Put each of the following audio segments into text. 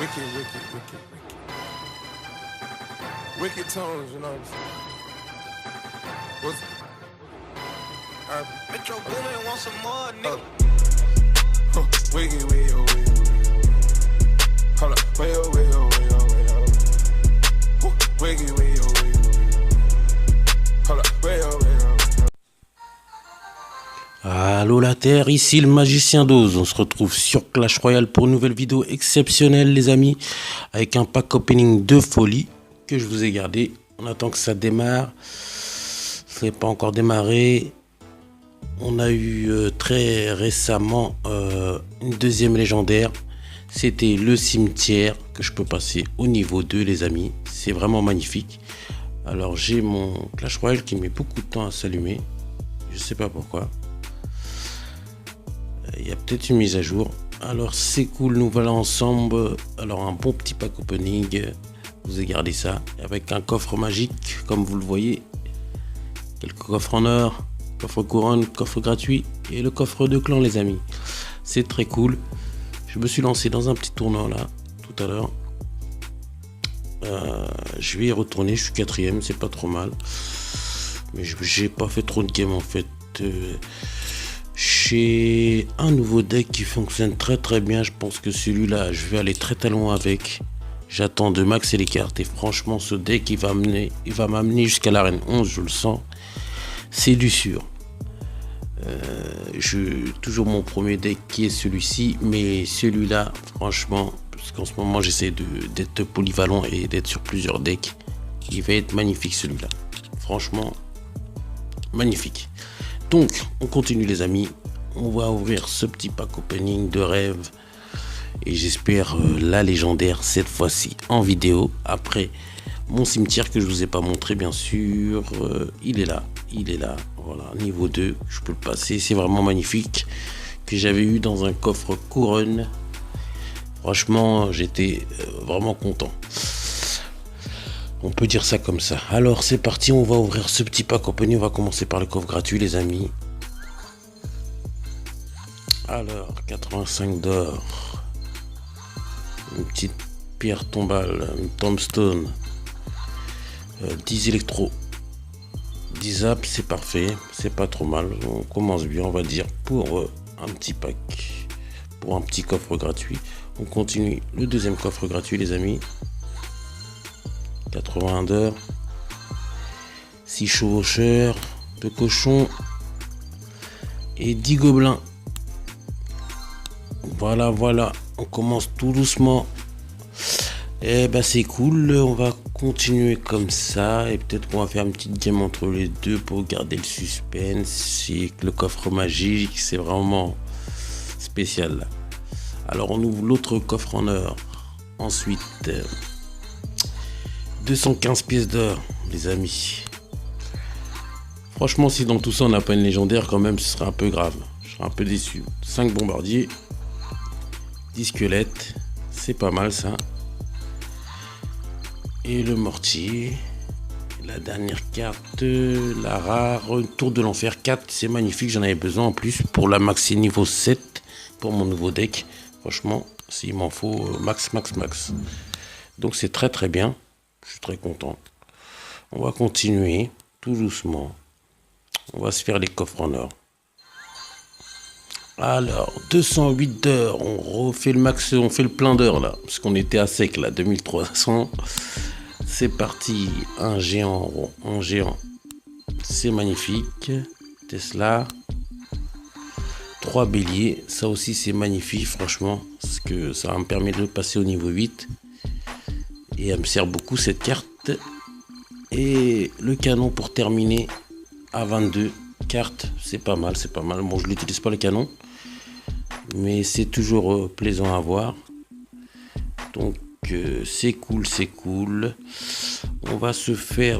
wicked, wicked, wicked, wicked. Wicked tones, you know what I'm saying? What's Metro Boomin want some more, nigga. Wicked, wicked, wicked, wicked. Hold up, way oh, way oh, way oh, way oh. Wicked, wicked, wicked, wicked. Hold up, way oh, way oh. Allô la Terre, ici le magicien d'Oz. On se retrouve sur Clash Royale pour une nouvelle vidéo exceptionnelle les amis, avec un pack opening de folie que je vous ai gardé. On attend que ça démarre. Ça n'est pas encore démarré. On a eu très récemment une deuxième légendaire. C'était le cimetière que je peux passer au niveau 2 les amis. C'est vraiment magnifique. Alors j'ai mon Clash Royale qui met beaucoup de temps à s'allumer. Je sais pas pourquoi. Il y a peut-être une mise à jour. Alors c'est cool, nous voilà ensemble. Alors un bon petit pack opening. Je vous ai gardé ça avec un coffre magique comme vous le voyez. Quelques coffres en or, coffre couronne, coffre gratuit et le coffre de clan les amis. C'est très cool. Je me suis lancé dans un petit tournoi là tout à l'heure. Je vais y retourner, je suis 4ème, c'est pas trop mal. Mais j'ai pas fait trop de game en fait. J'ai un nouveau deck qui fonctionne très très bien. Je pense que celui-là, je vais aller très très loin avec. J'attends de maxer les cartes et franchement, ce deck il va m'amener jusqu'à l'arène 11, je le sens. C'est du sûr. Toujours mon premier deck qui est celui-ci, mais celui-là, franchement, parce qu'en ce moment j'essaie d'être polyvalent et d'être sur plusieurs decks, il va être magnifique celui-là. Franchement, magnifique. Donc, on continue les amis. On va ouvrir ce petit pack opening de rêve. Et j'espère la légendaire cette fois-ci en vidéo. Après mon cimetière que je vous ai pas montré bien sûr. Il est là. Il est là. Voilà, niveau 2. Je peux le passer. C'est vraiment magnifique. Que j'avais eu dans un coffre couronne. Franchement, j'étais vraiment content. On peut dire ça comme ça. Alors c'est parti, on va ouvrir ce petit pack opening. On va commencer par le coffre gratuit les amis. Alors 85 d'or. Une petite pierre tombale, une tombstone. 10 électro. 10 zap, c'est parfait. C'est pas trop mal. On commence bien on va dire pour un petit pack. Pour un petit coffre gratuit. On continue le deuxième coffre gratuit les amis. 81 d'heures, 6 chevaucheurs, 2 cochons et 10 gobelins. Voilà, on commence tout doucement. Et ben c'est cool, on va continuer comme ça et peut-être qu'on va faire une petite game entre les deux pour garder le suspense. C'est le coffre magique, c'est vraiment spécial. Alors on ouvre l'autre coffre en or. Ensuite 215 pièces d'or, les amis. Franchement, si dans tout ça on n'a pas une légendaire, quand même, ce serait un peu grave. Je serais un peu déçu. 5 bombardiers, 10 squelettes, c'est pas mal ça. Et le mortier. La dernière carte, la rare, tour de l'enfer 4, c'est magnifique. J'en avais besoin en plus pour la maxi niveau 7 pour mon nouveau deck. Franchement, s'il m'en faut max. Donc c'est très très bien. Je suis très content. On va continuer tout doucement. On va se faire les coffres en or. Alors, 208 d'heures. On refait le max, on fait le plein d'heures là. Parce qu'on était à sec là, 2300. C'est parti. Un géant. C'est magnifique. Tesla. 3 béliers. Ça aussi c'est magnifique franchement. Parce que ça va me permettre de passer au niveau 8. Et elle me sert beaucoup cette carte. Et le canon pour terminer à 22 cartes. C'est pas mal. Bon, je l'utilise pas le canon. Mais c'est toujours plaisant à voir. Donc c'est cool. On va se faire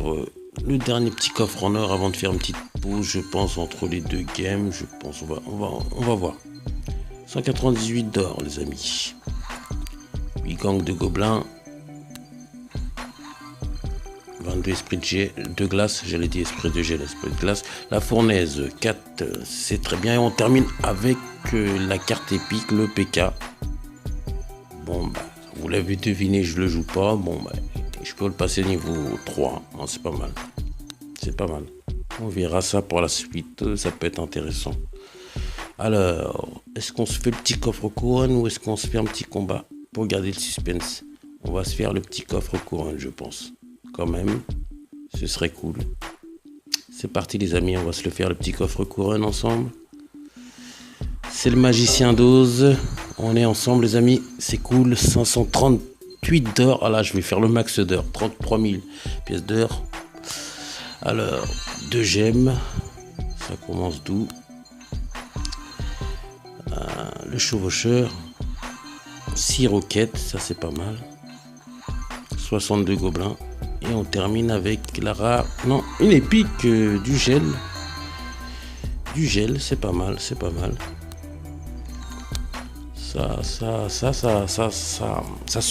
le dernier petit coffre en or avant de faire une petite pause. Je pense entre les deux games. Je pense on va voir. 198 d'or les amis. 8 gangs de gobelins. 22 esprits de glace, j'allais dire esprit de gel, esprit de glace. La fournaise 4, c'est très bien. Et on termine avec la carte épique, le PK. Bon, bah, Vous l'avez deviné, je le joue pas. Bon, bah, je peux le passer niveau 3. Bon, c'est pas mal. C'est pas mal. On verra ça pour la suite. Ça peut être intéressant. Alors, est-ce qu'on se fait le petit coffre couronne ou est-ce qu'on se fait un petit combat pour garder le suspense? On va se faire le petit coffre couronne, je pense. Quand même, ce serait cool. C'est parti les amis, on va se le faire le petit coffre couronne ensemble. C'est le magicien d'Oz. On est ensemble les amis, c'est cool. 538 d'or. Ah là, je vais faire le max d'or. 33 000 pièces d'or. Alors, 2 gemmes. Ça commence d'où? Le chevaucheur. 6 roquettes, ça c'est pas mal. 62 gobelins. Et on termine avec la rare. Non, une épique du gel. Du gel, c'est pas mal, c'est pas mal. Ça sent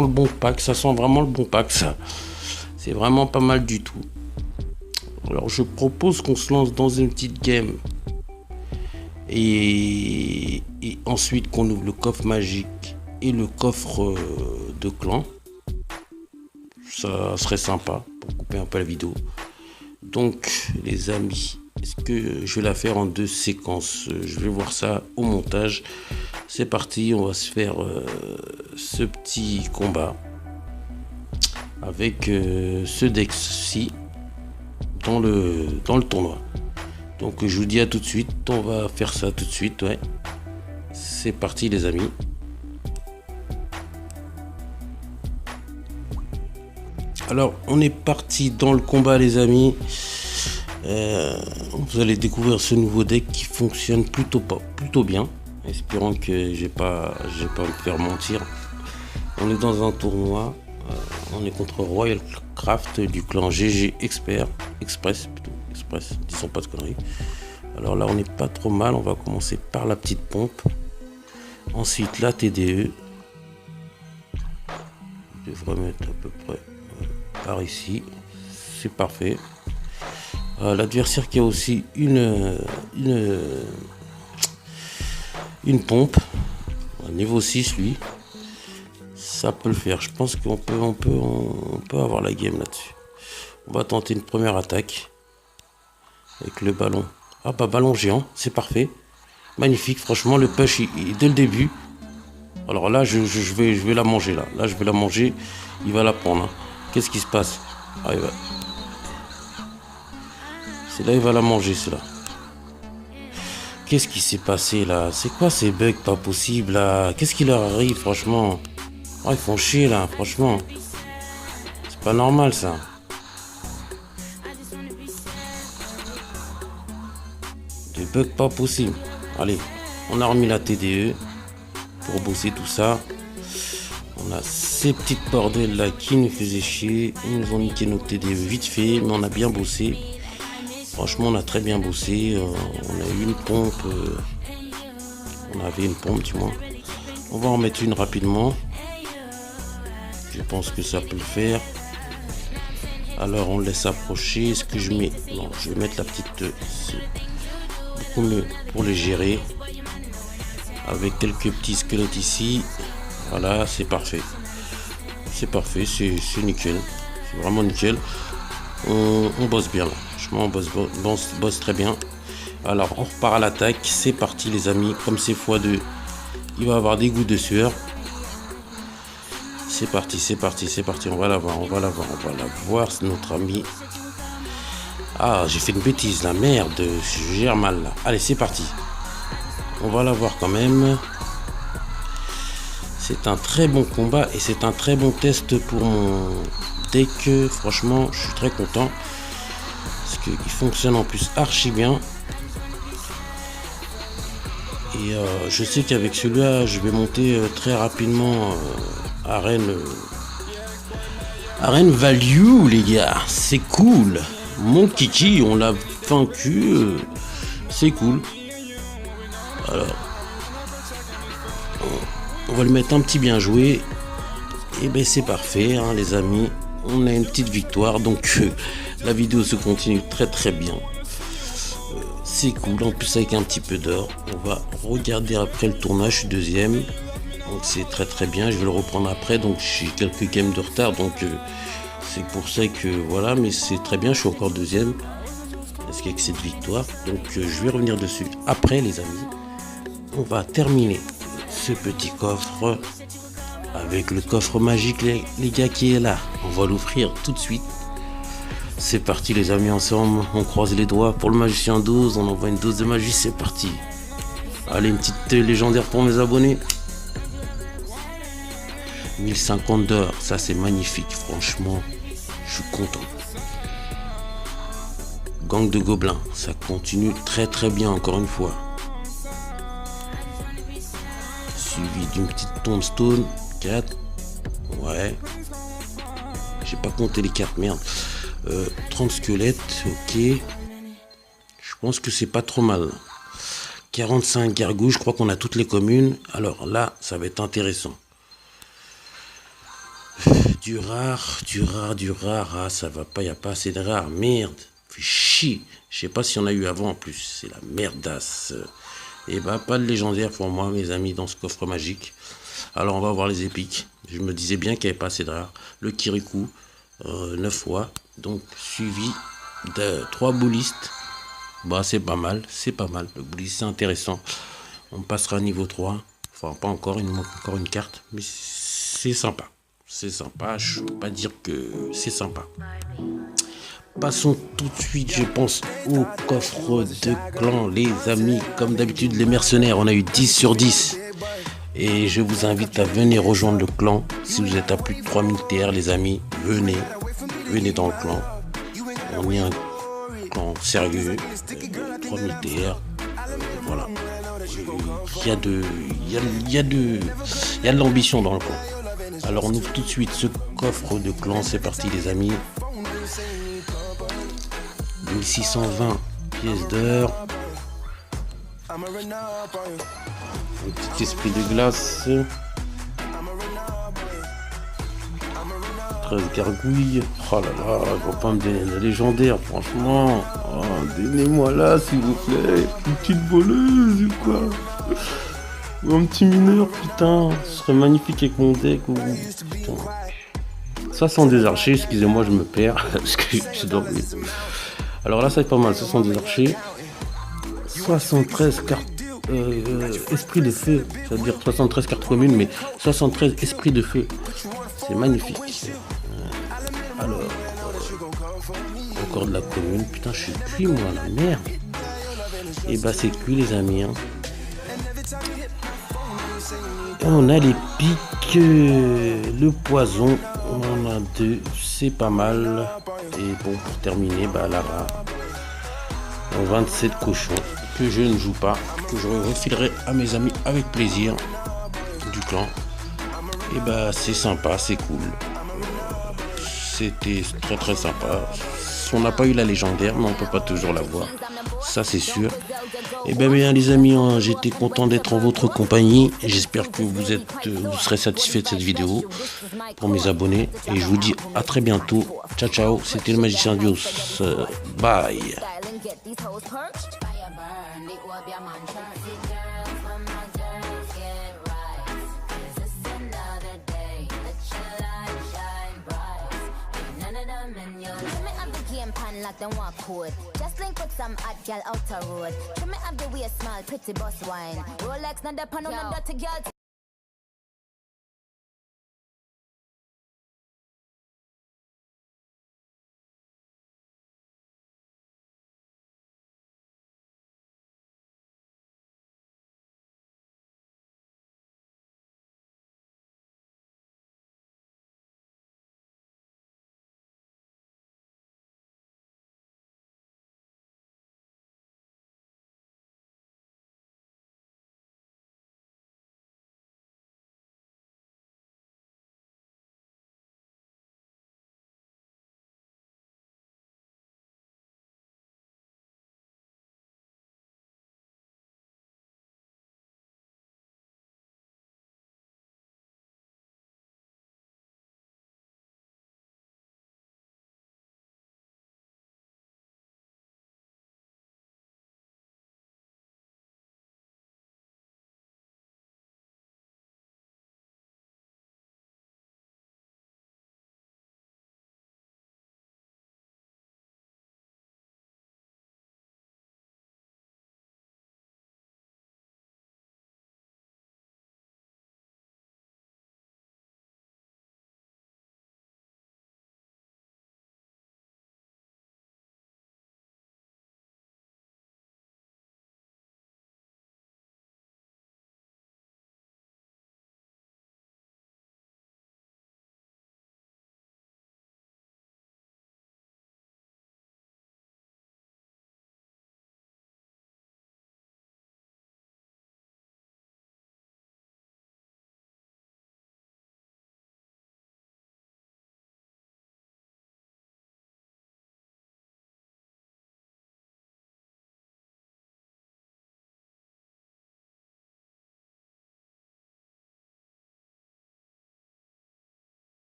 le bon pack, ça sent vraiment le bon pack, ça. C'est vraiment pas mal du tout. Alors je propose qu'on se lance dans une petite game. Et ensuite qu'on ouvre le coffre magique et le coffre de clan. Ça serait sympa pour couper un peu la vidéo. Donc les amis, est-ce que je vais la faire en 2 séquences? Je vais voir ça au montage. C'est parti, on va se faire ce petit combat avec ce deck-ci dans le tournoi. Donc je vous dis à tout de suite, on va faire ça tout de suite, ouais. C'est parti les amis. Alors on est parti dans le combat les amis. Vous allez découvrir ce nouveau deck qui fonctionne plutôt bien. Espérons que je vais pas me faire mentir. On est dans un tournoi. On est contre Royal Craft du clan GG Express, disons pas de conneries. Alors là on n'est pas trop mal. On va commencer par la petite pompe. Ensuite la TDE. Je devrais mettre à peu près par ici. C'est parfait. L'adversaire qui a aussi une pompe, niveau 6 lui, ça peut le faire. Je pense qu'on peut avoir la game là-dessus. On va tenter une première attaque avec le ballon. Ah bah ballon géant, c'est parfait, magnifique. Franchement le push dès le début. Alors là je vais la manger là. Là je vais la manger. Il va la prendre. Hein. Qu'est-ce qui se passe? C'est là il va la manger cela. Qu'est-ce qui s'est passé là? C'est quoi ces bugs pas possible là? Qu'est-ce qui leur arrive franchement? Oh, ils font chier là, franchement. C'est pas normal ça. Des bugs pas possibles. Allez, on a remis la TDE pour bosser tout ça. On a ces petites bordels là qui nous faisaient chier. Ils nous ont niqué notre TDE vite fait, mais on a bien bossé. Franchement, on a très bien bossé. On a eu une pompe. On avait une pompe, du moins. On va en mettre une rapidement. Je pense que ça peut le faire. Alors, on laisse approcher. Est-ce que je mets... Non, je vais mettre la petite... C'est beaucoup mieux pour les gérer. Avec quelques petits squelettes ici. Voilà, c'est parfait. C'est parfait, c'est nickel. C'est vraiment nickel. On bosse bien là. On bosse très bien. Alors on repart à l'attaque. C'est parti les amis. Comme c'est x2, il va avoir des gouttes de sueur. C'est parti, c'est parti, c'est parti. On va la voir, c'est notre ami. Ah, j'ai fait une bêtise là, merde, je gère mal là. Allez, c'est parti. On va la voir quand même. C'est un très bon combat et c'est un très bon test pour mon deck. Franchement, je suis très content. Parce qu'il fonctionne en plus archi bien. Et je sais qu'avec celui-là, je vais monter très rapidement arène value, les gars. C'est cool. Mon kiki, on l'a vaincu. C'est cool. Alors, on va le mettre un petit bien joué. Et ben c'est parfait, hein, les amis. On a une petite victoire. Donc, la vidéo se continue très très bien. C'est cool. En plus, avec un petit peu d'or. On va regarder après le tournage. Je suis deuxième. Donc c'est très très bien, je vais le reprendre après, donc j'ai quelques games de retard, donc c'est pour ça que voilà, mais c'est très bien, je suis encore deuxième, parce qu'avec cette victoire, donc je vais revenir dessus après les amis. On va terminer ce petit coffre avec le coffre magique les gars qui est là, on va l'ouvrir tout de suite. C'est parti les amis, ensemble, on croise les doigts pour le magicien 12, on envoie une dose de magie, c'est parti. Allez, une petite légendaire pour mes abonnés. 1050 d'or, ça c'est magnifique, franchement, je suis content. Gang de gobelins, ça continue très très bien encore une fois. Suivi d'une petite tombstone, 4, ouais. J'ai pas compté les cartes, merde. 30 squelettes, ok. Je pense que c'est pas trop mal. 45 gargouilles, je crois qu'on a toutes les communes. Alors là, ça va être intéressant. Du rare. Ah, ça va pas, y a pas assez de rare. Merde, fait chier. Je sais pas si on a eu avant en plus. C'est la merdasse. Et bah, pas de légendaire pour moi, mes amis, dans ce coffre magique. Alors, on va voir les épiques. Je me disais bien qu'il n'y avait pas assez de rare. Le Kirikou, 9 fois. Donc, suivi de 3 boulistes. Bah, c'est pas mal. Le bouliste, c'est intéressant. On passera à niveau 3. Enfin, pas encore. Il nous manque encore une carte. Mais c'est sympa. Je ne peux pas dire que c'est sympa. Passons tout de suite, je pense, au coffre de clan, les amis. Comme d'habitude, les mercenaires, on a eu 10 sur 10. Et je vous invite à venir rejoindre le clan. Si vous êtes à plus de 3000 TR, les amis, venez dans le clan. On est un clan sérieux, 3000 TR. Voilà. Il y a de l'ambition dans le clan. Alors on ouvre tout de suite ce coffre de clan, c'est parti les amis. 1620 pièces d'or. Un petit esprit de glace. 13 gargouilles. Oh là là, je vais pas me donner la légendaire, franchement. Oh, donnez-moi là, s'il vous plaît. Une petite voleuse ou quoi. Ou un petit mineur, putain. Ce serait magnifique avec mon deck. Ou... Putain. Ça sont des archers, excusez-moi, je me perds. Parce que je dors. Alors là, ça va être pas mal. Ce sont des archers. 73 cartes. Esprit de feu. Ça veut dire 73 cartes communes, mais 73 esprits de feu. C'est magnifique. Alors, encore de la commune. Putain, je suis cuit, moi, la merde. Et bah, c'est cuit, les amis. Hein. Et on a les pics, le poison. On en a 2. C'est pas mal. Et bon, pour terminer, bah, là-bas, 27 cochons que je ne joue pas, que je refilerai à mes amis avec plaisir du clan. Et bah, c'est sympa, c'est cool. C'était très très sympa. On n'a pas eu la légendaire, mais on peut pas toujours l'avoir. Ça c'est sûr. Et bien les amis, j'étais content d'être en votre compagnie. J'espère que vous serez satisfaits de cette vidéo pour mes abonnés. Et je vous dis à très bientôt. Ciao ciao, c'était le magicien Dios. Bye. Like them walk code. Just link with some hot girl outer road. Trim me up the way small, pretty boss wine. Rolex, not the pan on the dirty girl.